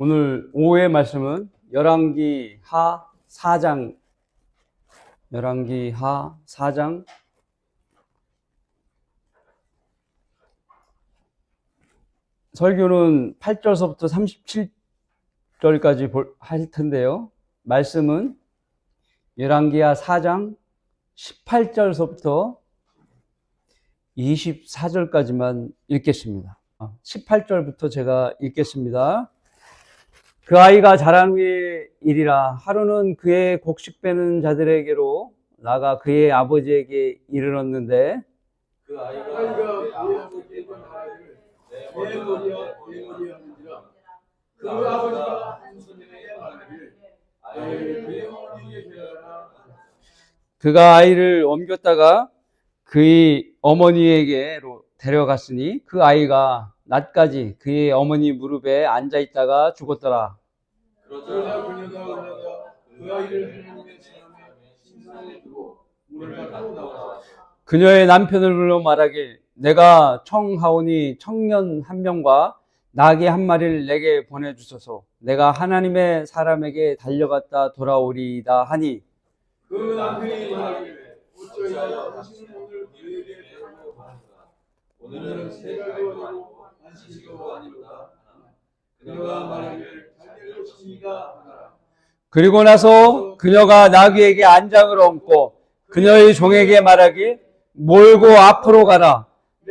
오늘 오후의 말씀은 열왕기 하 4장, 열왕기 하 4장 설교는 8절서부터 37절까지 할 텐데요. 말씀은 열왕기하 4장 18절서부터 24절까지만 읽겠습니다. 18절부터 제가 읽겠습니다. 그 아이가 자란 후의 일이라. 하루는 그의 곡식 빼는 자들에게로 나가 그의 아버지에게 이르렀는데 그 아이가 그의 아버지께 말하기를 내 머리야 하는지라. 그 아버지가 한 손님에게 말하기를 아이를 그의 어머니에게 데려가라. 그가 아이를 옮겼다가 그의 어머니에게로 데려갔으니 그 아이가 낮까지 그의 어머니 무릎에 앉아있다가 죽었더라. 그러자 그녀가 그 아이를 하나님의 사람의 신상에 두고 문을 닫고 나와서 그녀의 남편을 불러 말하길 내가 청하오니 청년 한 명과 나귀 한 마리를 내게 보내주소서. 내가 하나님의 사람에게 달려갔다 돌아오리이다 하니 그 남편이 말하기를 어찌하여 당신은 오늘 그에게 데려오고 하는가. 오늘은 새벽이고 안식일도 아니로다. 그녀가 말하기를 잘되고 싶으니까 하라. 그리고 나서 그녀가 나귀에게 안장을 얹고 그녀의 종에게 말하길 몰고 앞으로 가라.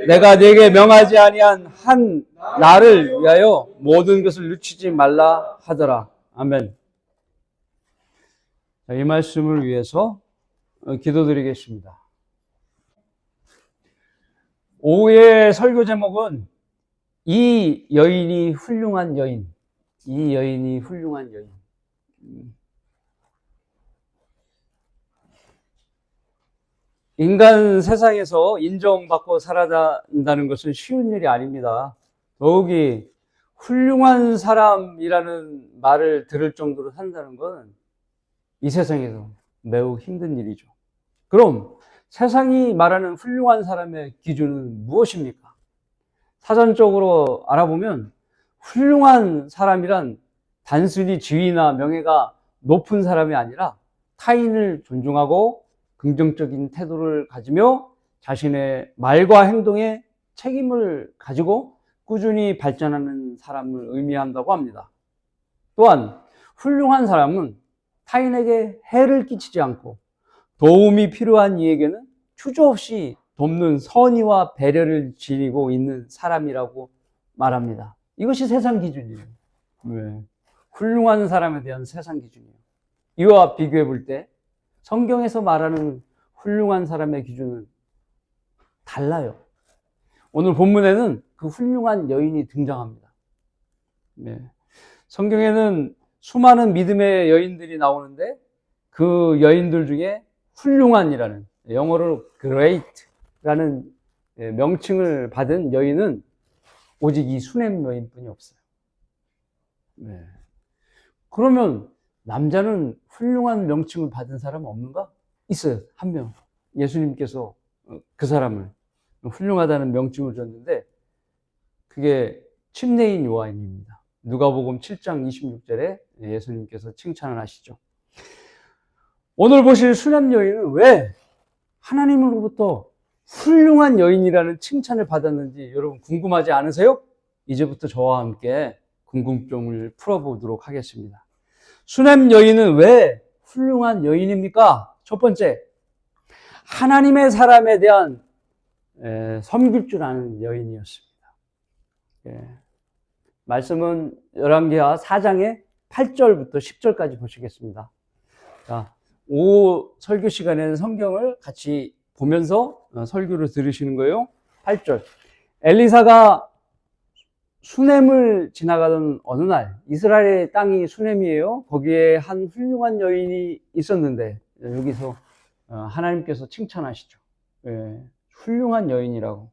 내가 네게 명하지 아니한 한 나를 위하여 모든 것을 늦추지 말라 하더라. 아멘. 이 말씀을 위해서 기도드리겠습니다. 오후의 설교 제목은 이 여인이 훌륭한 여인. 이 여인이 훌륭한 여인. 인간 세상에서 인정받고 살아간다는 것은 쉬운 일이 아닙니다. 더욱이 훌륭한 사람이라는 말을 들을 정도로 산다는 건 이 세상에서 매우 힘든 일이죠. 그럼 세상이 말하는 훌륭한 사람의 기준은 무엇입니까? 사전적으로 알아보면 훌륭한 사람이란 단순히 지위나 명예가 높은 사람이 아니라 타인을 존중하고 긍정적인 태도를 가지며 자신의 말과 행동에 책임을 가지고 꾸준히 발전하는 사람을 의미한다고 합니다. 또한 훌륭한 사람은 타인에게 해를 끼치지 않고 도움이 필요한 이에게는 주저없이 돕는 선의와 배려를 지니고 있는 사람이라고 말합니다. 이것이 세상 기준이에요. 네. 훌륭한 사람에 대한 세상 기준이에요. 이와 비교해 볼 때 성경에서 말하는 훌륭한 사람의 기준은 달라요. 오늘 본문에는 그 훌륭한 여인이 등장합니다. 네. 성경에는 수많은 믿음의 여인들이 나오는데 그 여인들 중에 훌륭한이라는, 영어로 great라는 명칭을 받은 여인은 오직 이 수냄 여인뿐이 없어요. 네. 그러면 남자는 훌륭한 명칭을 받은 사람 없는가? 있어요. 한 명. 예수님께서 그 사람을 훌륭하다는 명칭을 줬는데 그게 침례인 요한입니다. 누가복음 7장 26절에 예수님께서 칭찬을 하시죠. 오늘 보실 수냄 여인은 왜 하나님으로부터 훌륭한 여인이라는 칭찬을 받았는지 여러분 궁금하지 않으세요? 이제부터 저와 함께 궁금증을 풀어보도록 하겠습니다. 수냄 여인은 왜 훌륭한 여인입니까? 첫 번째, 하나님의 사람에 대한 섬길 줄 아는 여인이었습니다. 말씀은 열왕기하 4장의 8절부터 10절까지 보시겠습니다. 자, 오후 설교 시간에는 성경을 같이 보면서 설교를 들으시는 거예요. 8절. 엘리사가 수넴을 지나가던 어느 날, 이스라엘의 땅이 수넴이에요. 거기에 한 훌륭한 여인이 있었는데 여기서 하나님께서 칭찬하시죠. 훌륭한 여인이라고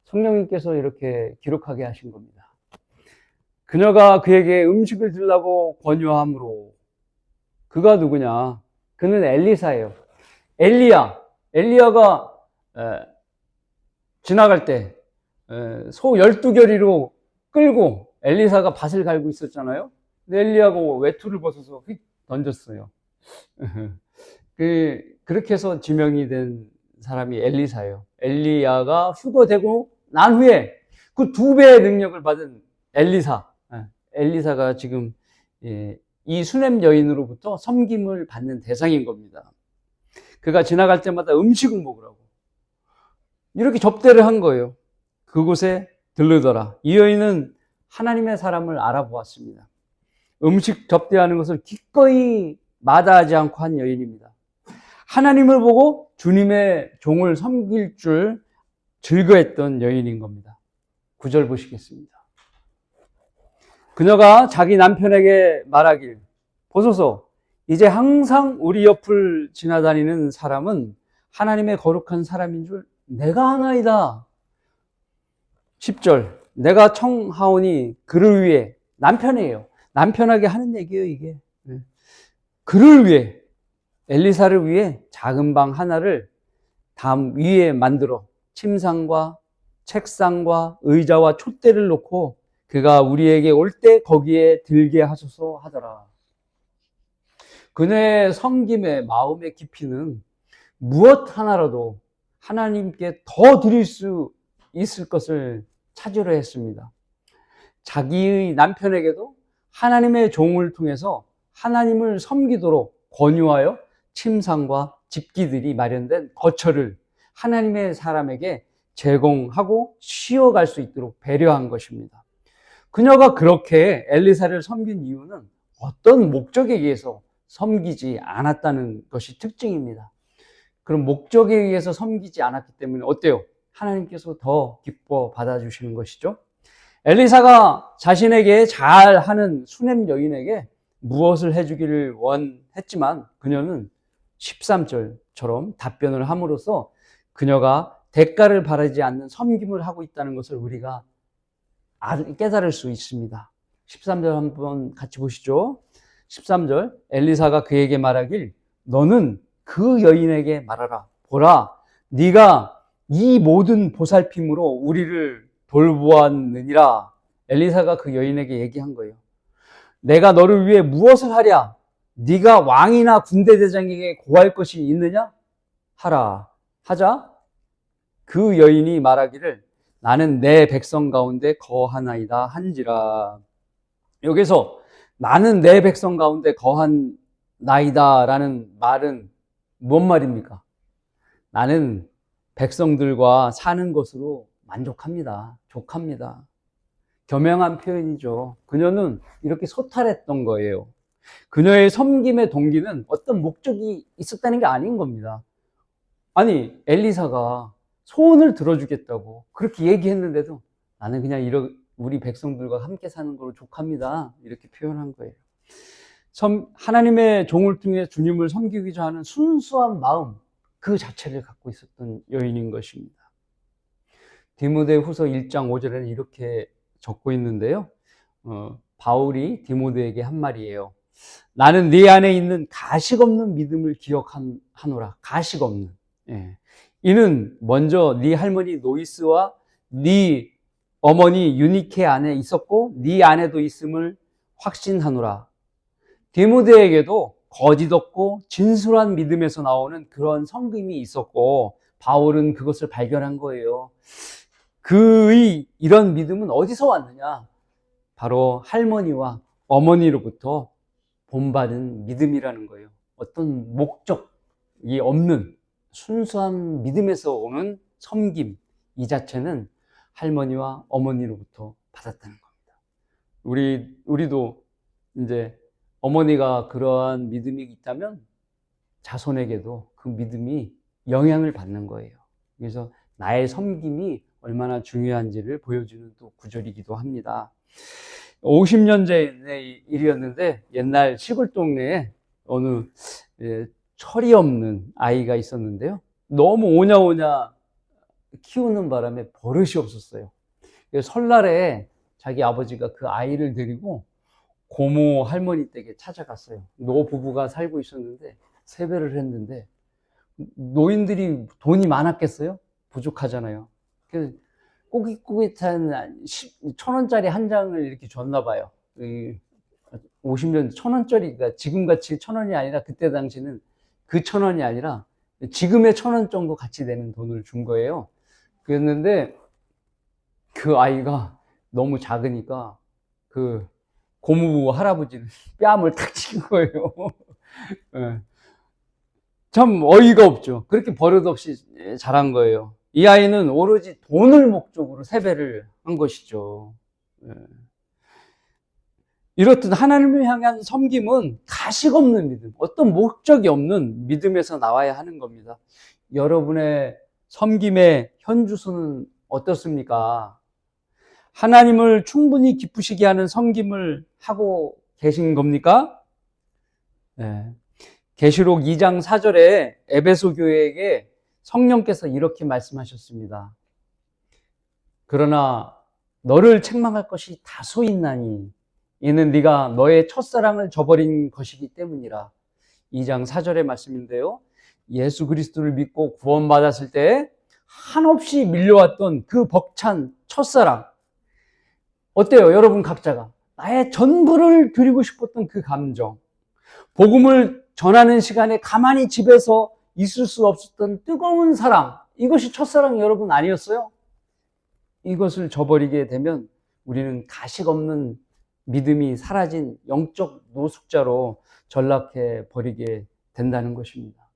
성령님께서 이렇게 기록하게 하신 겁니다. 그녀가 그에게 음식을 들라고 권유함으로. 그가 누구냐? 그는 엘리사예요. 엘리야가 지나갈 때 소 12결이로 끌고 엘리사가 밭을 갈고 있었잖아요. 근데 엘리야가 외투를 벗어서 휙 던졌어요. 그렇게 해서 지명이 된 사람이 엘리사예요. 엘리야가 휴거되고 난 후에 그 2배의 능력을 받은 엘리사. 엘리사가 지금 이 수넴 여인으로부터 섬김을 받는 대상인 겁니다. 그가 지나갈 때마다 음식을 먹으라고 이렇게 접대를 한 거예요. 그곳에 들르더라. 이 여인은 하나님의 사람을 알아보았습니다. 음식 접대하는 것을 기꺼이 마다하지 않고 한 여인입니다. 하나님을 보고 주님의 종을 섬길 줄 즐거했던 여인인 겁니다. 9절 보시겠습니다. 그녀가 자기 남편에게 말하길, 보소서, 이제 항상 우리 옆을 지나다니는 사람은 하나님의 거룩한 사람인 줄 내가 아나이다. 10절, 내가 청하오니 그를 위해, 남편이에요. 남편에게 하는 얘기예요, 이게. 그를 위해, 엘리사를 위해 작은 방 하나를 담 위에 만들어 침상과 책상과 의자와 촛대를 놓고 그가 우리에게 올 때 거기에 들게 하소서 하더라. 그녀의 섬김의 마음의 깊이는 무엇 하나라도 하나님께 더 드릴 수 있을 것을 찾으려 했습니다. 자기의 남편에게도 하나님의 종을 통해서 하나님을 섬기도록 권유하여 침상과 집기들이 마련된 거처를 하나님의 사람에게 제공하고 쉬어갈 수 있도록 배려한 것입니다. 그녀가 그렇게 엘리사를 섬긴 이유는 어떤 목적에 의해서 섬기지 않았다는 것이 특징입니다. 그럼 목적에 의해서 섬기지 않았기 때문에 어때요? 하나님께서 더 기뻐 받아주시는 것이죠. 엘리사가 자신에게 잘하는 수넴 여인에게 무엇을 해주기를 원했지만 그녀는 13절처럼 답변을 함으로써 그녀가 대가를 바라지 않는 섬김을 하고 있다는 것을 우리가 깨달을 수 있습니다. 13절 한번 같이 보시죠. 13절, 엘리사가 그에게 말하길, 너는 그 여인에게 말하라. 보라, 네가 이 모든 보살핌으로 우리를 돌보았느니라. 엘리사가 그 여인에게 얘기한 거예요. 내가 너를 위해 무엇을 하랴? 네가 왕이나 군대 대장에게 고할 것이 있느냐? 하라. 하자 그 여인이 말하기를, 나는 내 백성 가운데 거하나이다 한지라. 여기서 나는 내 백성 가운데 거한나이다 라는 말은 뭔 말입니까? 나는 백성들과 사는 것으로 만족합니다. 족합니다. 겸양한 표현이죠. 그녀는 이렇게 소탈했던 거예요. 그녀의 섬김의 동기는 어떤 목적이 있었다는 게 아닌 겁니다. 아니, 엘리사가 소원을 들어주겠다고 그렇게 얘기했는데도 나는 그냥 우리 백성들과 함께 사는 걸로 족합니다. 이렇게 표현한 거예요. 하나님의 종을 통해 주님을 섬기고자 하는 순수한 마음, 그 자체를 갖고 있었던 여인인 것입니다. 디모데후서 1장 5절에는 이렇게 적고 있는데요. 바울이 디모데에게 한 말이에요. 나는 네 안에 있는 가식 없는 믿음을 기억하노라. 가식 없는. 예. 이는 먼저 네 할머니 노이스와 네 어머니 유니케 안에 있었고 네 안에도 있음을 확신하노라. 디모데에게도 거짓 없고 진솔한 믿음에서 나오는 그런 성김이 있었고 바울은 그것을 발견한 거예요. 그의 이런 믿음은 어디서 왔느냐? 바로 할머니와 어머니로부터 본받은 믿음이라는 거예요. 어떤 목적이 없는 순수한 믿음에서 오는 섬김, 이 자체는 할머니와 어머니로부터 받았다는 겁니다. 우리도 이제 어머니가 그러한 믿음이 있다면 자손에게도 그 믿음이 영향을 받는 거예요. 그래서 나의 섬김이 얼마나 중요한지를 보여주는 또 구절이기도 합니다. 50년 전의 일이었는데 옛날 시골 동네에 어느 철이 없는 아이가 있었는데요. 너무 오냐오냐 키우는 바람에 버릇이 없었어요. 설날에 자기 아버지가 그 아이를 데리고 고모 할머니 댁에 찾아갔어요. 노부부가 살고 있었는데 세배를 했는데 노인들이 돈이 많았겠어요? 부족하잖아요. 꼬깃꼬깃한 1,000원짜리 한 장을 이렇게 줬나 봐요. 50년 1,000원짜리가 지금같이 1,000원이 아니라 그때 당시는 그 1,000원이 아니라 지금의 1,000원 정도 가치 되는 돈을 준 거예요. 그랬는데 그 아이가 너무 작으니까 그 고모부 할아버지는 뺨을 탁 친 거예요. 예. 참 어이가 없죠. 그렇게 버릇없이 자란 거예요. 이 아이는 오로지 돈을 목적으로 세배를 한 것이죠. 예. 이렇듯 하나님을 향한 섬김은 가식 없는 믿음, 어떤 목적이 없는 믿음에서 나와야 하는 겁니다. 여러분의 섬김의 현주소는 어떻습니까? 하나님을 충분히 기쁘시게 하는 섬김을 하고 계신 겁니까? 네. 계시록 2장 4절에 에베소 교회에게 성령께서 이렇게 말씀하셨습니다. 그러나 너를 책망할 것이 다소 있나니 이는 네가 너의 첫사랑을 저버린 것이기 때문이라. 2장 4절의 말씀인데요. 예수 그리스도를 믿고 구원받았을 때 한없이 밀려왔던 그 벅찬 첫사랑. 어때요? 여러분 각자가. 나의 전부를 드리고 싶었던 그 감정. 복음을 전하는 시간에 가만히 집에서 있을 수 없었던 뜨거운 사랑. 이것이 첫사랑 여러분 아니었어요? 이것을 저버리게 되면 우리는 가식 없는 믿음이 사라진 영적 노숙자로 전락해 버리게 된다는 것입니다.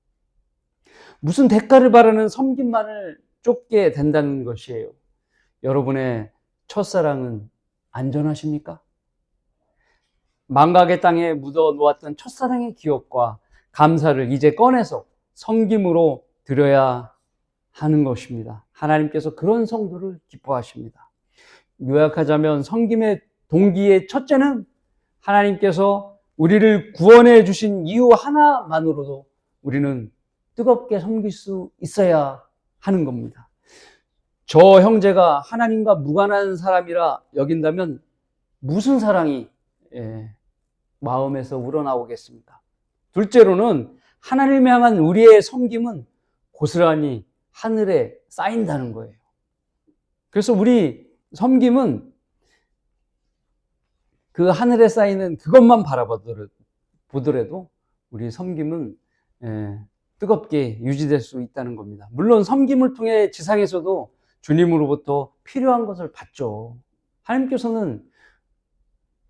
무슨 대가를 바라는 섬김만을 쫓게 된다는 것이에요. 여러분의 첫사랑은 안전하십니까? 망각의 땅에 묻어 놓았던 첫사랑의 기억과 감사를 이제 꺼내서 섬김으로 드려야 하는 것입니다. 하나님께서 그런 성도를 기뻐하십니다. 요약하자면 섬김의 동기의 첫째는 하나님께서 우리를 구원해 주신 이유 하나만으로도 우리는 뜨겁게 섬길 수 있어야 하는 겁니다. 저 형제가 하나님과 무관한 사람이라 여긴다면 무슨 사랑이 마음에서 우러나오겠습니까? 둘째로는 하나님을 향한 우리의 섬김은 고스란히 하늘에 쌓인다는 거예요. 그래서 우리 섬김은 그 하늘에 쌓이는 그것만 바라보더라도 우리 섬김은 뜨겁게 유지될 수 있다는 겁니다. 물론 섬김을 통해 지상에서도 주님으로부터 필요한 것을 받죠. 하나님께서는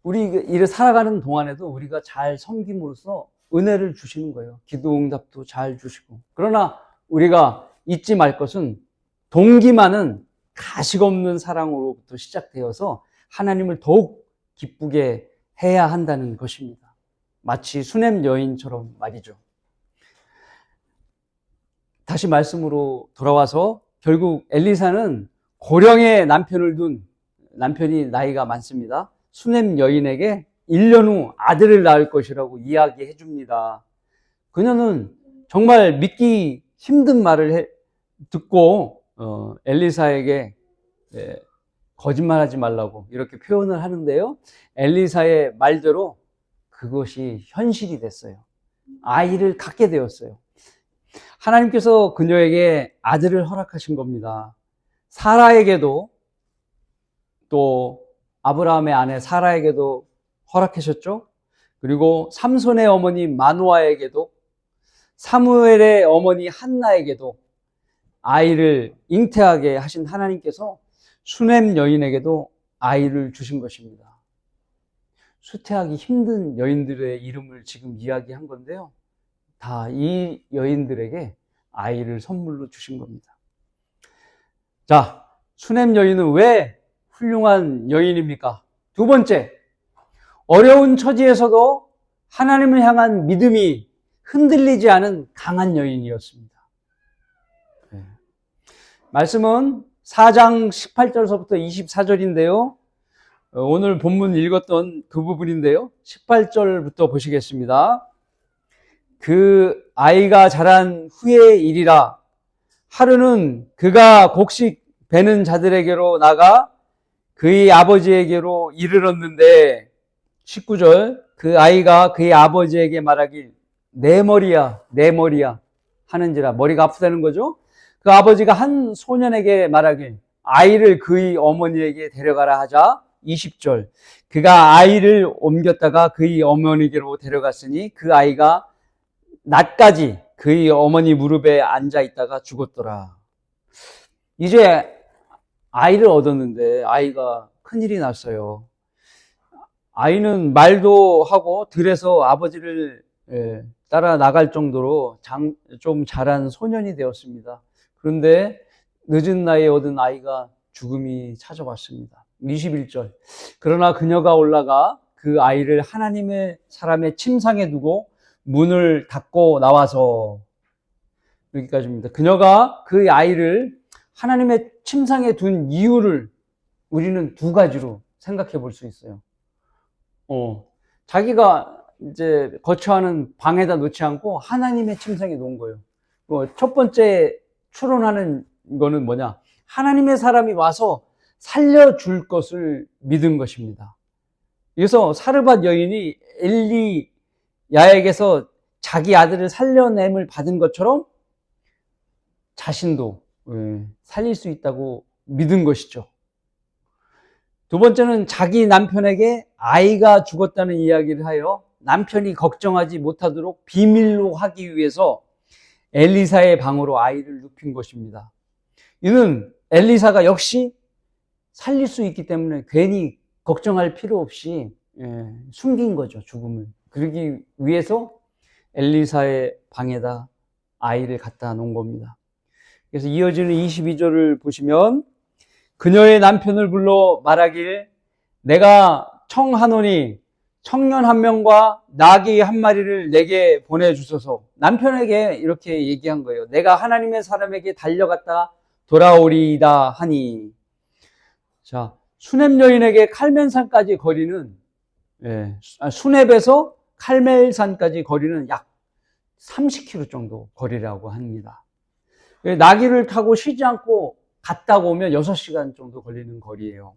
우리 일을 살아가는 동안에도 우리가 잘 섬김으로써 은혜를 주시는 거예요. 기도 응답도 잘 주시고. 그러나 우리가 잊지 말 것은 동기만은 가식 없는 사랑으로부터 시작되어서 하나님을 더욱 기쁘게 해야 한다는 것입니다. 마치 수냄 여인처럼 말이죠. 다시 말씀으로 돌아와서 결국 엘리사는 고령의 남편을 둔 남편이 나이가 많습니다. 수냄 여인에게 1년 후 아들을 낳을 것이라고 이야기해 줍니다. 그녀는 정말 믿기 힘든 말을 듣고 엘리사에게 거짓말하지 말라고 이렇게 표현을 하는데요. 엘리사의 말대로 그것이 현실이 됐어요. 아이를 갖게 되었어요. 하나님께서 그녀에게 아들을 허락하신 겁니다. 사라에게도 또 아브라함의 아내 사라에게도 허락하셨죠. 그리고 삼손의 어머니 마누아에게도 사무엘의 어머니 한나에게도 아이를 잉태하게 하신 하나님께서 수냄 여인에게도 아이를 주신 것입니다. 수태하기 힘든 여인들의 이름을 지금 이야기한 건데요. 다 이 여인들에게 아이를 선물로 주신 겁니다. 자, 수냄 여인은 왜 훌륭한 여인입니까? 두 번째, 어려운 처지에서도 하나님을 향한 믿음이 흔들리지 않은 강한 여인이었습니다. 말씀은 4장 18절서부터 24절인데요. 오늘 본문 읽었던 그 부분인데요. 18절부터 보시겠습니다. 그 아이가 자란 후의 일이라 하루는 그가 곡식 베는 자들에게로 나가 그의 아버지에게로 이르렀는데 19절 그 아이가 그의 아버지에게 말하길 내 머리야 내 머리야 하는지라 머리가 아프다는 거죠. 그 아버지가 한 소년에게 말하길 아이를 그의 어머니에게 데려가라 하자 20절 그가 아이를 옮겼다가 그의 어머니에게로 데려갔으니 그 아이가 낮까지 그의 어머니 무릎에 앉아 있다가 죽었더라. 이제 아이를 얻었는데 아이가 큰일이 났어요. 아이는 말도 하고 들에서 아버지를 따라 나갈 정도로 좀 자란 소년이 되었습니다. 그런데 늦은 나이에 얻은 아이가 죽음이 찾아왔습니다. 21절 그러나 그녀가 올라가 그 아이를 하나님의 사람의 침상에 두고 문을 닫고 나와서 여기까지입니다. 그녀가 그 아이를 하나님의 침상에 둔 이유를 우리는 두 가지로 생각해 볼 수 있어요. 자기가 이제 거처하는 방에다 놓지 않고 하나님의 침상에 놓은 거예요. 첫 번째 추론하는 거는 뭐냐? 하나님의 사람이 와서 살려줄 것을 믿은 것입니다. 그래서 사르밧 여인이 엘리야에게서 자기 아들을 살려냄을 받은 것처럼 자신도 살릴 수 있다고 믿은 것이죠. 두 번째는 자기 남편에게 아이가 죽었다는 이야기를 하여 남편이 걱정하지 못하도록 비밀로 하기 위해서 엘리사의 방으로 아이를 눕힌 것입니다. 이는 엘리사가 역시 살릴 수 있기 때문에 괜히 걱정할 필요 없이 숨긴 거죠, 죽음을. 그러기 위해서 엘리사의 방에다 아이를 갖다 놓은 겁니다. 그래서 이어지는 22절을 보시면 그녀의 남편을 불러 말하길 내가 청하노니 청년 한 명과 나귀 한 마리를 내게 보내주소서. 남편에게 이렇게 얘기한 거예요. 내가 하나님의 사람에게 달려갔다 돌아오리이다 하니. 자, 수넴 여인에게 칼멜산까지 거리는 수넴에서 칼멜산까지 거리는 약 30km 정도 거리라고 합니다. 나귀를 타고 쉬지 않고 갔다 오면 6시간 정도 걸리는 거리예요.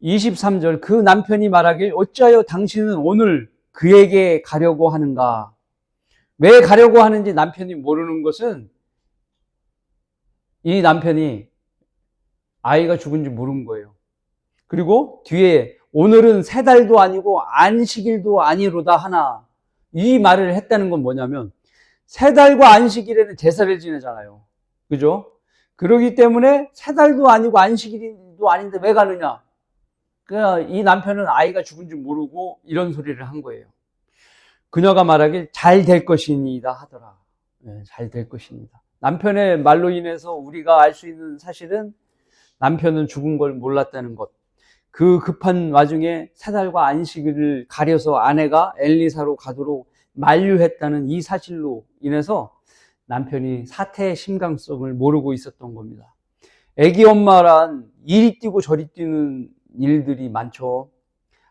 23절 그 남편이 말하길 어찌하여 당신은 오늘 그에게 가려고 하는가? 왜 가려고 하는지 남편이 모르는 것은 이 남편이 아이가 죽은지 모르는 거예요. 그리고 뒤에 오늘은 세 달도 아니고 안식일도 아니로다 하나 이 말을 했다는 건 뭐냐면 세 달과 안식일에는 제사를 지내잖아요. 그죠? 그러기 때문에 세 달도 아니고 안식일도 아닌데 왜 가느냐? 그러니까 이 남편은 아이가 죽은 줄 모르고 이런 소리를 한 거예요. 그녀가 말하길 잘 될 것이니이다 하더라. 잘 될 것입니다. 남편의 말로 인해서 우리가 알 수 있는 사실은 남편은 죽은 걸 몰랐다는 것. 그 급한 와중에 세 달과 안식일을 가려서 아내가 엘리사로 가도록 만류했다는 이 사실로 인해서 남편이 사태의 심각성을 모르고 있었던 겁니다. 애기 엄마란 이리 뛰고 저리 뛰는 일들이 많죠.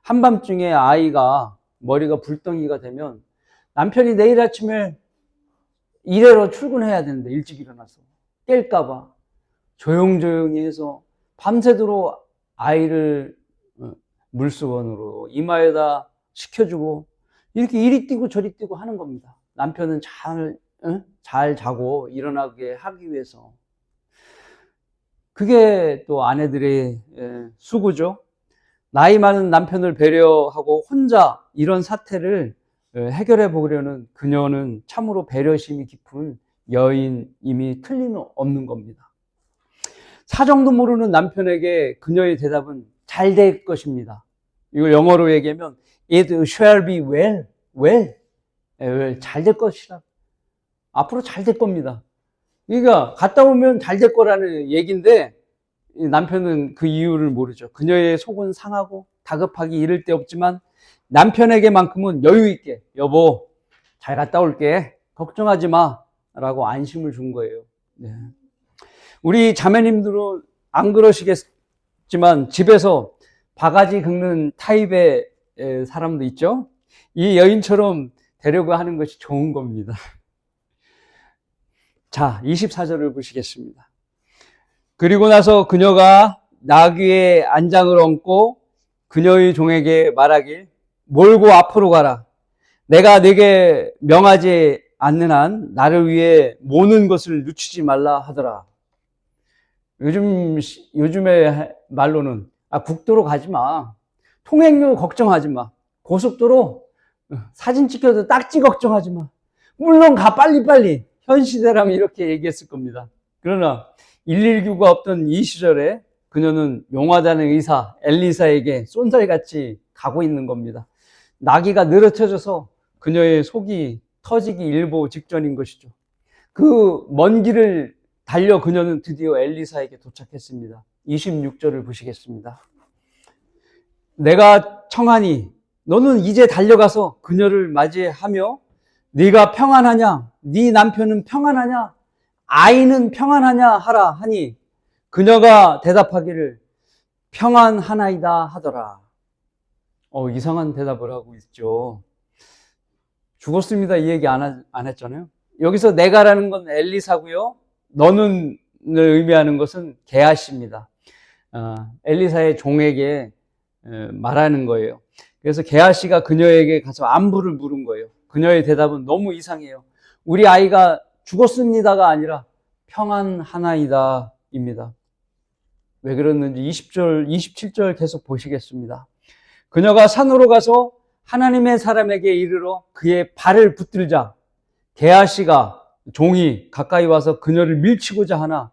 한밤중에 아이가 머리가 불덩이가 되면 남편이 내일 아침에 일하러 출근해야 되는데 일찍 일어나서 깰까봐 조용조용히 해서 밤새도록 아이를 물수건으로 이마에다 식혀주고 이렇게 이리 뛰고 저리 뛰고 하는 겁니다. 남편은 잘 자고 일어나게 하기 위해서. 그게 또 아내들의 수고죠. 나이 많은 남편을 배려하고 혼자 이런 사태를 해결해 보려는 그녀는 참으로 배려심이 깊은 여인임이 틀림없는 겁니다. 사정도 모르는 남편에게 그녀의 대답은 잘 될 것입니다. 이걸 영어로 얘기하면 It shall be well. 잘 될 것이라. 앞으로 잘 될 겁니다. 그러니까 갔다 오면 잘 될 거라는 얘기인데 남편은 그 이유를 모르죠. 그녀의 속은 상하고 다급하기 이를 데 없지만 남편에게만큼은 여유 있게 여보 잘 갔다 올게 걱정하지 마 라고 안심을 준 거예요. 네. 우리 자매님들은 안 그러시겠지만 집에서 바가지 긁는 타입의 사람도 있죠. 이 여인처럼 되려고 하는 것이 좋은 겁니다. 자, 24절을 보시겠습니다. 그리고 나서 그녀가 나귀의 안장을 얹고 그녀의 종에게 말하길 몰고 앞으로 가라. 내가 네게 명하지 않는 한 나를 위해 모는 것을 늦추지 말라 하더라. 요즘에 말로는, 국도로 가지 마. 통행료 걱정하지 마. 고속도로 사진 찍혀도 딱지 걱정하지 마. 물론 가, 빨리빨리. 현 시대라면 이렇게 얘기했을 겁니다. 그러나 119가 없던 이 시절에 그녀는 용화단의 의사 엘리사에게 쏜살같이 가고 있는 겁니다. 나귀가 늘어뜨려져서 그녀의 속이 터지기 일보 직전인 것이죠. 그 먼 길을 달려 그녀는 드디어 엘리사에게 도착했습니다. 26절을 보시겠습니다. 내가 청하니 너는 이제 달려가서 그녀를 맞이하며 네가 평안하냐? 네 남편은 평안하냐? 아이는 평안하냐? 하라 하니 그녀가 대답하기를 평안하나이다 하더라. 이상한 대답을 하고 있죠. 죽었습니다. 이 얘기 안 했잖아요. 여기서 내가라는 건 엘리사고요. 너는을 의미하는 것은 게하시입니다. 엘리사의 종에게 말하는 거예요. 그래서 게하시가 그녀에게 가서 안부를 물은 거예요. 그녀의 대답은 너무 이상해요. 우리 아이가 죽었습니다가 아니라 평안하나이다 입니다. 왜 그랬는지 20절, 27절 계속 보시겠습니다. 그녀가 산으로 가서 하나님의 사람에게 이르러 그의 발을 붙들자 게하시가 종이 가까이 와서 그녀를 밀치고자 하나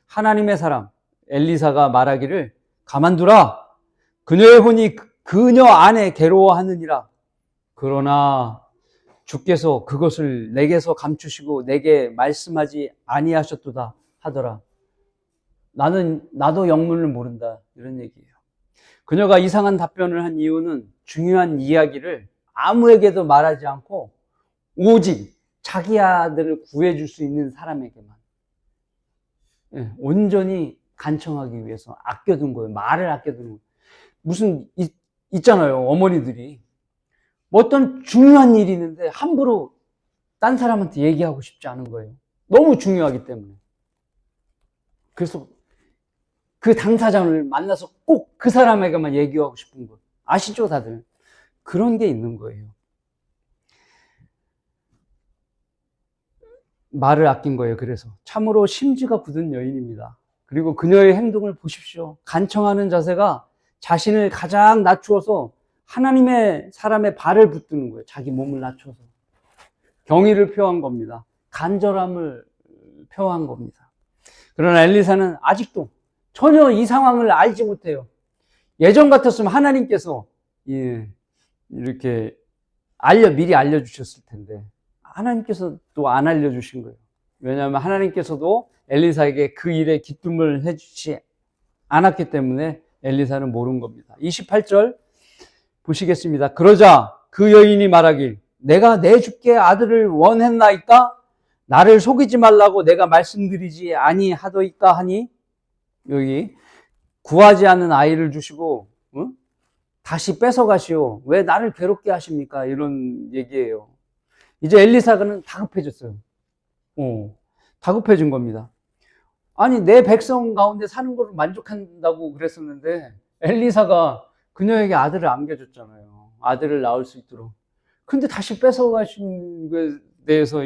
하나님의 사람 엘리사가 말하기를 가만두라. 그녀의 혼이 그녀 안에 괴로워하느니라. 그러나 주께서 그것을 내게서 감추시고 내게 말씀하지 아니하셨도다 하더라. 나도 영문을 모른다. 이런 얘기예요. 그녀가 이상한 답변을 한 이유는 중요한 이야기를 아무에게도 말하지 않고 오직 자기 아들을 구해줄 수 있는 사람에게만 온전히 간청하기 위해서 아껴둔 거예요. 말을 아껴둔 거예요. 무슨 있잖아요. 어머니들이 뭐 어떤 중요한 일이 있는데 함부로 딴 사람한테 얘기하고 싶지 않은 거예요. 너무 중요하기 때문에. 그래서 그 당사자를 만나서 꼭 그 사람에게만 얘기하고 싶은 거 아시죠 다들? 그런 게 있는 거예요. 말을 아낀 거예요. 그래서 참으로 심지가 굳은 여인입니다. 그리고 그녀의 행동을 보십시오. 간청하는 자세가 자신을 가장 낮추어서 하나님의 사람의 발을 붙드는 거예요. 자기 몸을 낮춰서 경의를 표한 겁니다. 간절함을 표한 겁니다. 그러나 엘리사는 아직도 전혀 이 상황을 알지 못해요. 예전 같았으면 하나님께서 이렇게 미리 알려주셨을 텐데 하나님께서 또 안 알려주신 거예요. 왜냐하면 하나님께서도 엘리사에게 그 일에 기쁨을 해주지 않았기 때문에 엘리사는 모르는 겁니다. 28절 보시겠습니다. 그러자 그 여인이 말하길 내가 내 주께 아들을 원했나이까? 나를 속이지 말라고 내가 말씀드리지 아니하더이까 하니 여기 구하지 않은 아이를 주시고 다시 뺏어가시오. 왜 나를 괴롭게 하십니까? 이런 얘기예요. 이제 엘리사는 다급해졌어요. 다급해진 겁니다. 아니 내 백성 가운데 사는 걸로 만족한다고 그랬었는데 엘리사가 그녀에게 아들을 안겨줬잖아요. 아들을 낳을 수 있도록. 근데 다시 뺏어가신 것에 대해서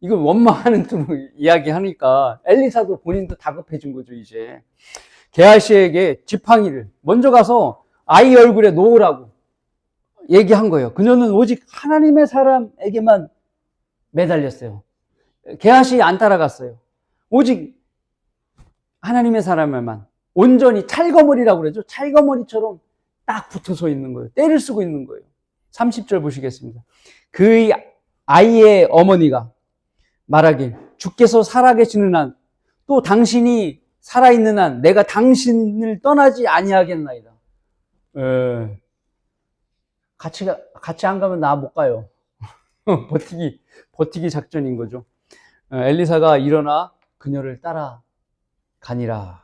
이걸 원망하는 뜻으로 이야기하니까 엘리사도 본인도 다급해진 거죠. 이제 게하시에게 지팡이를 먼저 가서 아이 얼굴에 놓으라고 얘기한 거예요. 그녀는 오직 하나님의 사람에게만 매달렸어요. 게하시 안 따라갔어요. 오직 하나님의 사람에만 온전히 찰거머리라고 그러죠. 찰거머리처럼 딱 붙어서 있는 거예요. 때를 쓰고 있는 거예요. 30절 보시겠습니다. 그 아이의 어머니가 말하길 주께서 살아계시는 한 또 당신이 살아있는 한 내가 당신을 떠나지 아니하겠나이다. 같이 안 가면 나 못 가요. 버티기 작전인 거죠. 엘리사가 일어나 그녀를 따라가니라.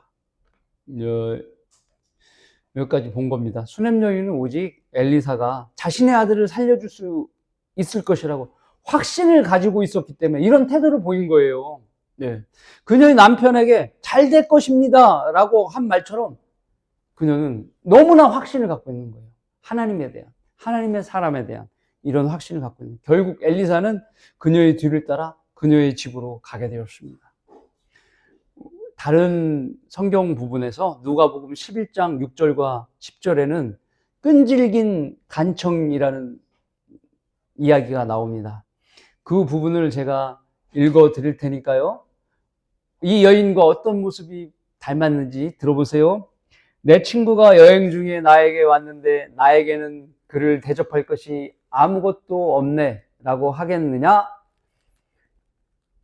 여기까지 본 겁니다. 수넴 여인은 오직 엘리사가 자신의 아들을 살려줄 수 있을 것이라고 확신을 가지고 있었기 때문에 이런 태도를 보인 거예요. 네. 그녀의 남편에게 잘 될 것입니다 라고 한 말처럼 그녀는 너무나 확신을 갖고 있는 거예요. 하나님에 대한, 하나님의 사람에 대한 이런 확신을 갖고 있는 거예요. 결국 엘리사는 그녀의 뒤를 따라 그녀의 집으로 가게 되었습니다. 다른 성경 부분에서 누가복음 11장 6절과 10절에는 끈질긴 간청이라는 이야기가 나옵니다. 그 부분을 제가 읽어 드릴 테니까요. 이 여인과 어떤 모습이 닮았는지 들어보세요. 내 친구가 여행 중에 나에게 왔는데 나에게는 그를 대접할 것이 아무것도 없네 라고 하겠느냐?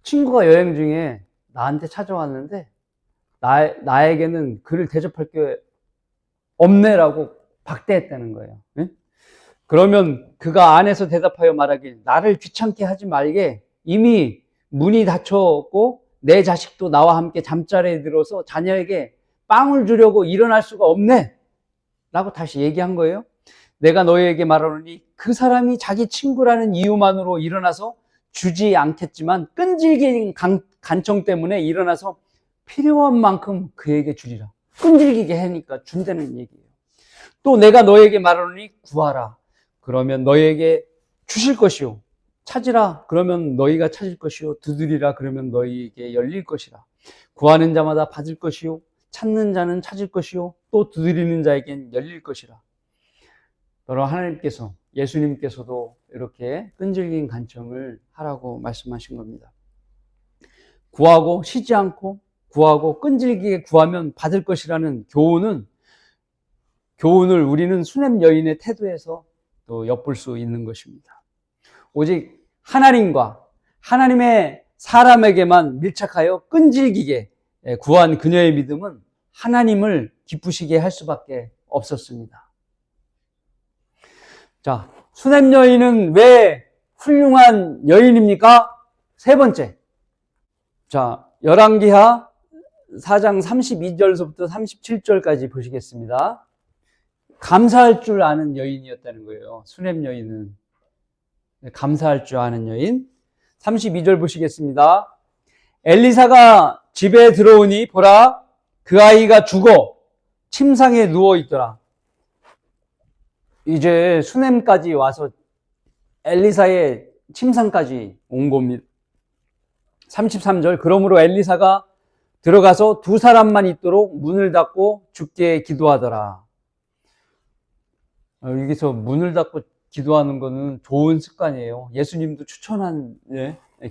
친구가 여행 중에 나한테 찾아왔는데 나에게는 그를 대접할 게 없네라고 박대했다는 거예요. 네? 그러면 그가 안에서 대답하여 말하길 나를 귀찮게 하지 말게 이미 문이 닫혔고 내 자식도 나와 함께 잠자리에 들어서 자녀에게 빵을 주려고 일어날 수가 없네 라고 다시 얘기한 거예요. 내가 너희에게 말하노니 그 사람이 자기 친구라는 이유만으로 일어나서 주지 않겠지만 끈질긴 간청 때문에 일어나서 필요한 만큼 그에게 주리라. 끈질기게 하니까 준다는 얘기예요. 또 내가 너에게 말하노니 구하라. 그러면 너에게 주실 것이요. 찾으라. 그러면 너희가 찾을 것이요. 두드리라. 그러면 너희에게 열릴 것이라. 구하는 자마다 받을 것이요. 찾는 자는 찾을 것이요. 또 두드리는 자에겐 열릴 것이라. 바로 하나님께서, 예수님께서도 이렇게 끈질긴 간청을 하라고 말씀하신 겁니다. 구하고 쉬지 않고 구하고 끈질기게 구하면 받을 것이라는 교훈을 우리는 수냄 여인의 태도에서 또 엿볼 수 있는 것입니다. 오직 하나님과 하나님의 사람에게만 밀착하여 끈질기게 구한 그녀의 믿음은 하나님을 기쁘시게 할 수밖에 없었습니다. 자, 수냄 여인은 왜 훌륭한 여인입니까? 세 번째. 자, 열왕기하 4장 32절서부터 37절까지 보시겠습니다. 감사할 줄 아는 여인이었다는 거예요. 수냄 여인은. 감사할 줄 아는 여인. 32절 보시겠습니다. 엘리사가 집에 들어오니 보라 그 아이가 죽어 침상에 누워 있더라. 이제 수냄까지 와서 엘리사의 침상까지 온 겁니다. 33절 그러므로 엘리사가 들어가서 두 사람만 있도록 문을 닫고 주께 기도하더라. 여기서 문을 닫고 기도하는 것은 좋은 습관이에요. 예수님도 추천한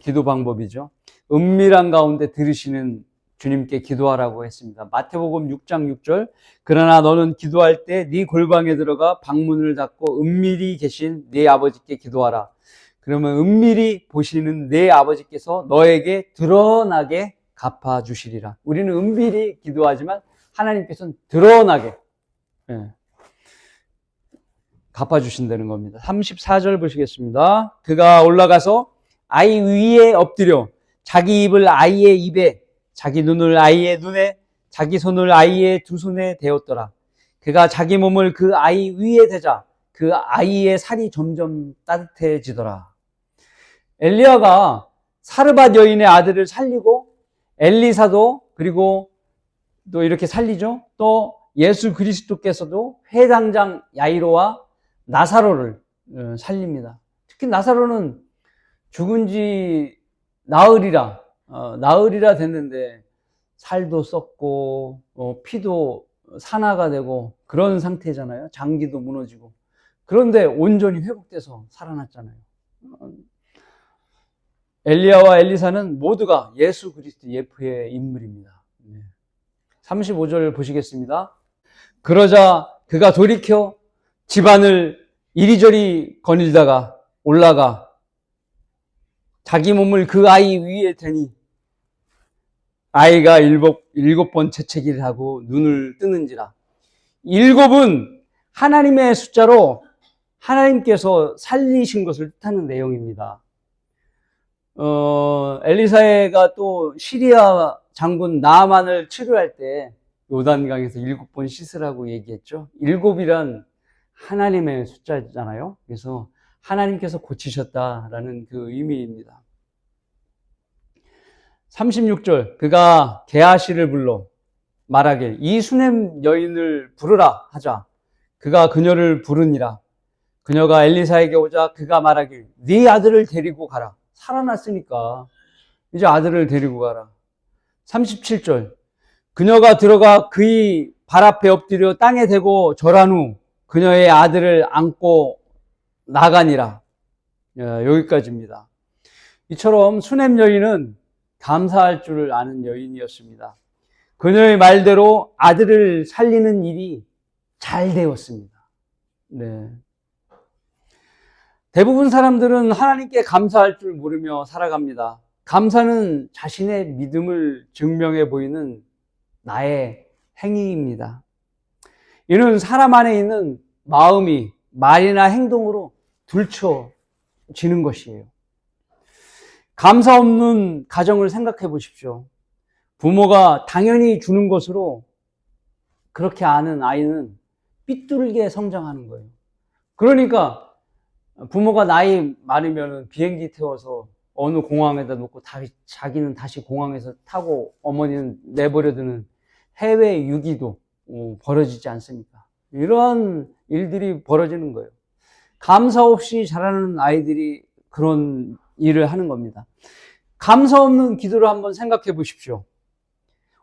기도 방법이죠. 은밀한 가운데 들으시는 주님께 기도하라고 했습니다. 마태복음 6장 6절 그러나 너는 기도할 때 네 골방에 들어가 방문을 닫고 은밀히 계신 네 아버지께 기도하라. 그러면 은밀히 보시는 네 아버지께서 너에게 드러나게 갚아주시리라. 우리는 은밀히 기도하지만 하나님께서는 드러나게 갚아주신다는 겁니다. 34절 보시겠습니다. 그가 올라가서 아이 위에 엎드려 자기 입을 아이의 입에 자기 눈을 아이의 눈에 자기 손을 아이의 두 손에 대었더라. 그가 자기 몸을 그 아이 위에 대자 그 아이의 살이 점점 따뜻해지더라. 엘리야가 사르밧 여인의 아들을 살리고 엘리사도 그리고 또 이렇게 살리죠. 또 예수 그리스도께서도 회당장 야이로와 나사로를 살립니다. 특히 나사로는 죽은 지 나흘이라 됐는데 살도 썩고 피도 산화가 되고 그런 상태잖아요. 장기도 무너지고. 그런데 온전히 회복돼서 살아났잖아요. 엘리야와 엘리사는 모두가 예수 그리스도 예표의 인물입니다. 35절 보시겠습니다. 그러자 그가 돌이켜 집안을 이리저리 거닐다가 올라가 자기 몸을 그 아이 위에 대니 아이가 일곱 번 재채기를 하고 눈을 뜨는지라. 7은 하나님의 숫자로 하나님께서 살리신 것을 뜻하는 내용입니다. 엘리사가 또 시리아 장군 나아만을 치료할 때 요단강에서 7번 씻으라고 얘기했죠. 7이란 하나님의 숫자잖아요. 그래서 하나님께서 고치셨다라는 그 의미입니다. 36절 그가 게하시를 불러 말하길 이 수냄 여인을 부르라 하자 그가 그녀를 부르니라. 그녀가 엘리사에게 오자 그가 말하길 네 아들을 데리고 가라. 살아났으니까 이제 아들을 데리고 가라. 37절 그녀가 들어가 그의 발 앞에 엎드려 땅에 대고 절한 후 그녀의 아들을 안고 나가니라. 여기까지입니다. 이처럼 수넴 여인은 감사할 줄 아는 여인이었습니다. 그녀의 말대로 아들을 살리는 일이 잘 되었습니다. 네. 대부분 사람들은 하나님께 감사할 줄 모르며 살아갑니다. 감사는 자신의 믿음을 증명해 보이는 나의 행위입니다. 이는 사람 안에 있는 마음이 말이나 행동으로 들춰지는 것이에요. 감사 없는 가정을 생각해 보십시오. 부모가 당연히 주는 것으로 그렇게 아는 아이는 삐뚤게 성장하는 거예요. 그러니까 부모가 나이 많으면 비행기 태워서 어느 공항에다 놓고 자기는 다시 공항에서 타고 어머니는 내버려두는 해외 유기도 벌어지지 않습니까? 이런 일들이 벌어지는 거예요. 감사 없이 자라는 아이들이 그런 일을 하는 겁니다. 감사 없는 기도를 한번 생각해 보십시오.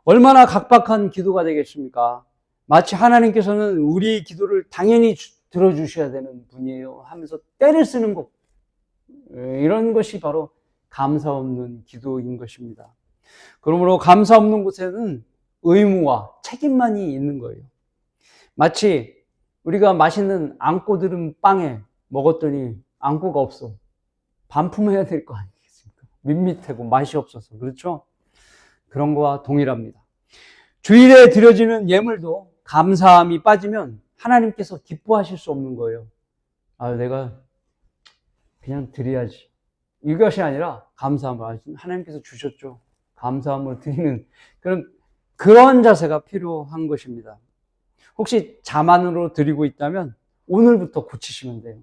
얼마나 각박한 기도가 되겠습니까? 마치 하나님께서는 우리 기도를 당연히 들어주셔야 되는 분이에요 하면서 때를 쓰는 것, 이런 것이 바로 감사 없는 기도인 것입니다. 그러므로 감사 없는 곳에는 의무와 책임만이 있는 거예요. 마치 우리가 맛있는 앙꼬 들은 빵에 먹었더니 앙꼬가 없어. 반품해야 될 거 아니겠습니까? 밋밋하고 맛이 없어서. 그렇죠? 그런 거와 동일합니다. 주일에 드려지는 예물도 감사함이 빠지면 하나님께서 기뻐하실 수 없는 거예요. 내가 그냥 드려야지. 이것이 아니라 감사함을, 하나님께서 주셨죠. 감사함을 드리는 그런 자세가 필요한 것입니다. 혹시 자만으로 드리고 있다면 오늘부터 고치시면 돼요.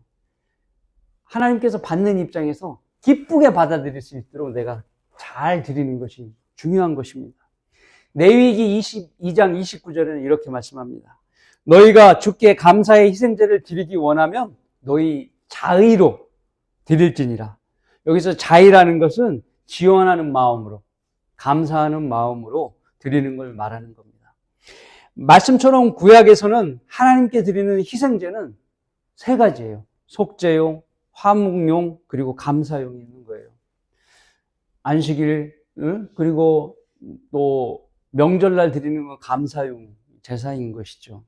하나님께서 받는 입장에서 기쁘게 받아들일 수 있도록 내가 잘 드리는 것이 중요한 것입니다. 레위기 22장 29절에는 이렇게 말씀합니다. 너희가 주께 감사의 희생제를 드리기 원하면 너희 자의로 드릴지니라. 여기서 자의라는 것은 지원하는 마음으로, 감사하는 마음으로 드리는 걸 말하는 겁니다. 말씀처럼 구약에서는 하나님께 드리는 희생제는 세 가지예요. 속죄용, 화목용, 그리고 감사용이 있는 거예요. 안식일, 그리고 또 명절날 드리는 건 감사용 제사인 것이죠.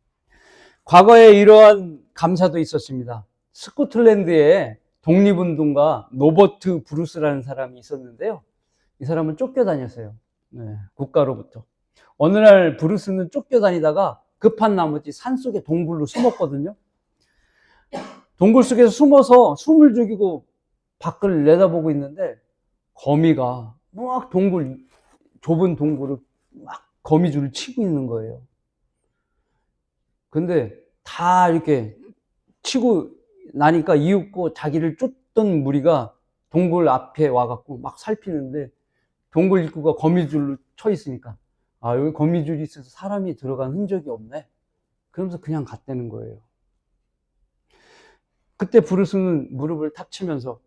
과거에 이러한 감사도 있었습니다. 스코틀랜드에 독립운동가 노버트 브루스라는 사람이 있었는데요. 이 사람은 쫓겨다녔어요. 국가로부터. 어느 날 브루스는 쫓겨다니다가 급한 나머지 산속에 동굴로 숨었거든요. 동굴 속에서 숨어서 숨을 죽이고 밖을 내다보고 있는데 거미가 막 좁은 동굴을 막 거미줄을 치고 있는 거예요. 근데 다 이렇게 치고 나니까 이윽고 자기를 쫓던 무리가 동굴 앞에 와갖고 막 살피는데 동굴 입구가 거미줄로 쳐 있으니까 여기 거미줄이 있어서 사람이 들어간 흔적이 없네. 그러면서 그냥 갔다는 거예요. 그때 브루스는 무릎을 탁 치면서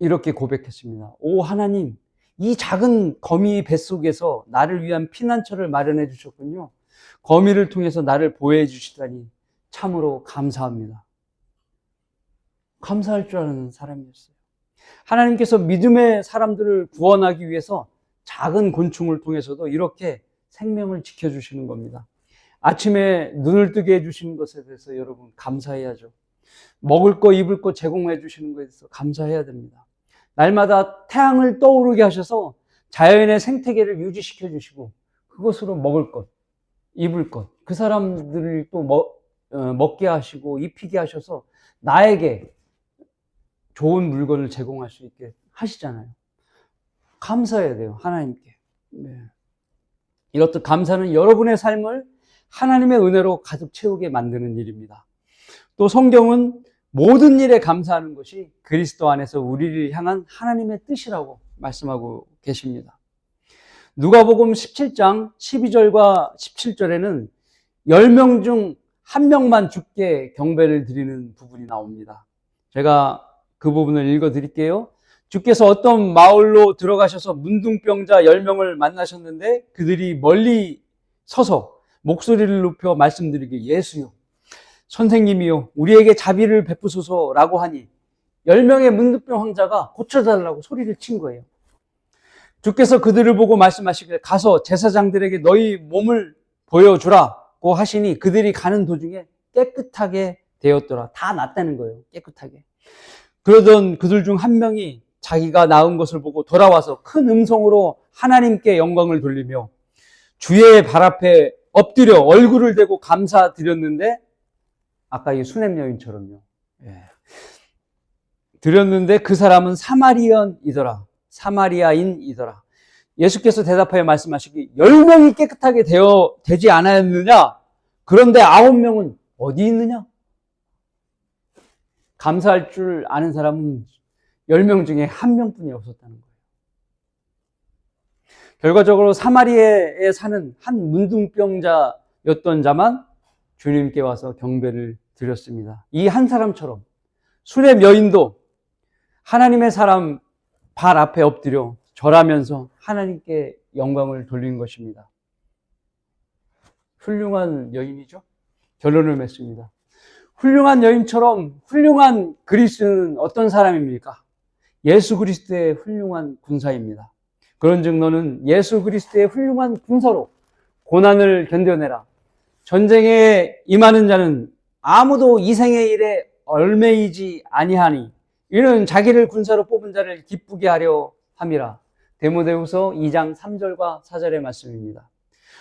이렇게 고백했습니다. 오 하나님, 이 작은 거미 뱃속에서 나를 위한 피난처를 마련해 주셨군요. 거미를 통해서 나를 보호해 주시다니 참으로 감사합니다. 감사할 줄 아는 사람이었어요. 하나님께서 믿음의 사람들을 구원하기 위해서 작은 곤충을 통해서도 이렇게 생명을 지켜주시는 겁니다. 아침에 눈을 뜨게 해주시는 것에 대해서 여러분 감사해야죠. 먹을 거 입을 거 제공해 주시는 것에 대해서 감사해야 됩니다. 날마다 태양을 떠오르게 하셔서 자연의 생태계를 유지시켜 주시고 그것으로 먹을 것, 입을 것, 그 사람들을 또 먹게 하시고 입히게 하셔서 나에게 좋은 물건을 제공할 수 있게 하시잖아요. 감사해야 돼요, 하나님께. 이렇듯 감사는 여러분의 삶을 하나님의 은혜로 가득 채우게 만드는 일입니다. 또 성경은 모든 일에 감사하는 것이 그리스도 안에서 우리를 향한 하나님의 뜻이라고 말씀하고 계십니다. 누가복음 17장 12절과 17절에는 10명 중 1명만 주께 경배를 드리는 부분이 나옵니다. 제가 그 부분을 읽어 드릴게요. 주께서 어떤 마을로 들어가셔서 문둥병자 10명을 만나셨는데 그들이 멀리 서서 목소리를 높여 말씀드리길 예수요, 선생님이요, 우리에게 자비를 베푸소서라고 하니 10명의 문둥병 환자가 고쳐달라고 소리를 친 거예요. 주께서 그들을 보고 말씀하시길 가서 제사장들에게 너희 몸을 보여주라고 하시니 그들이 가는 도중에 깨끗하게 되었더라. 다 낫다는 거예요. 깨끗하게. 그러던 그들 중 한 명이 자기가 나은 것을 보고 돌아와서 큰 음성으로 하나님께 영광을 돌리며 주의 발 앞에 엎드려 얼굴을 대고 감사드렸는데, 아까 이 수냄 여인처럼요. 드렸는데 그 사람은 사마리아인이더라. 예수께서 대답하여 말씀하시기 10명이 깨끗하게 되지 않았느냐? 그런데 9명은 어디 있느냐? 감사할 줄 아는 사람은 10명 중에 1명뿐이 없었다는 거예요. 결과적으로 사마리아에 사는 한 문둥병자였던 자만 주님께 와서 경배를 드렸습니다. 이 한 사람처럼 수렘 여인도 하나님의 사람 발 앞에 엎드려 절하면서 하나님께 영광을 돌리는 것입니다. 훌륭한 여인이죠. 결론을 맺습니다. 훌륭한 여인처럼 훌륭한 그리스도는 어떤 사람입니까? 예수 그리스도의 훌륭한 군사입니다. 그런즉 너는 예수 그리스도의 훌륭한 군사로 고난을 견뎌내라. 전쟁에 임하는 자는 아무도 이 생의 일에 얽매이지 아니하니 이는 자기를 군사로 뽑은 자를 기쁘게 하려 함이라. 데모데후서 2장 3절과 4절의 말씀입니다.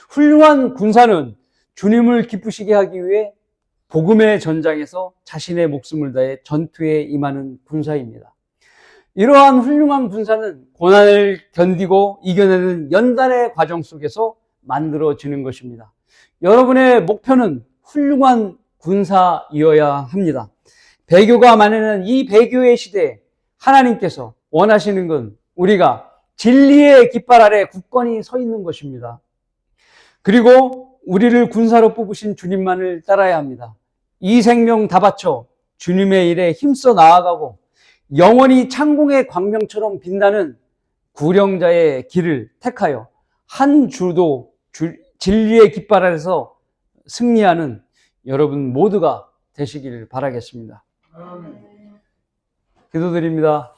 훌륭한 군사는 주님을 기쁘시게 하기 위해 복음의 전장에서 자신의 목숨을 다해 전투에 임하는 군사입니다. 이러한 훌륭한 군사는 고난을 견디고 이겨내는 연단의 과정 속에서 만들어지는 것입니다. 여러분의 목표는 훌륭한 군사이어야 합니다. 배교가 많은 이 배교의 시대에 하나님께서 원하시는 건 우리가 진리의 깃발 아래 굳건히 서 있는 것입니다. 그리고 우리를 군사로 뽑으신 주님만을 따라야 합니다. 이 생명 다 바쳐 주님의 일에 힘써 나아가고 영원히 창공의 광명처럼 빛나는 구령자의 길을 택하여 한 주도 진리의 깃발 아래서 승리하는 여러분 모두가 되시기를 바라겠습니다. 기도드립니다.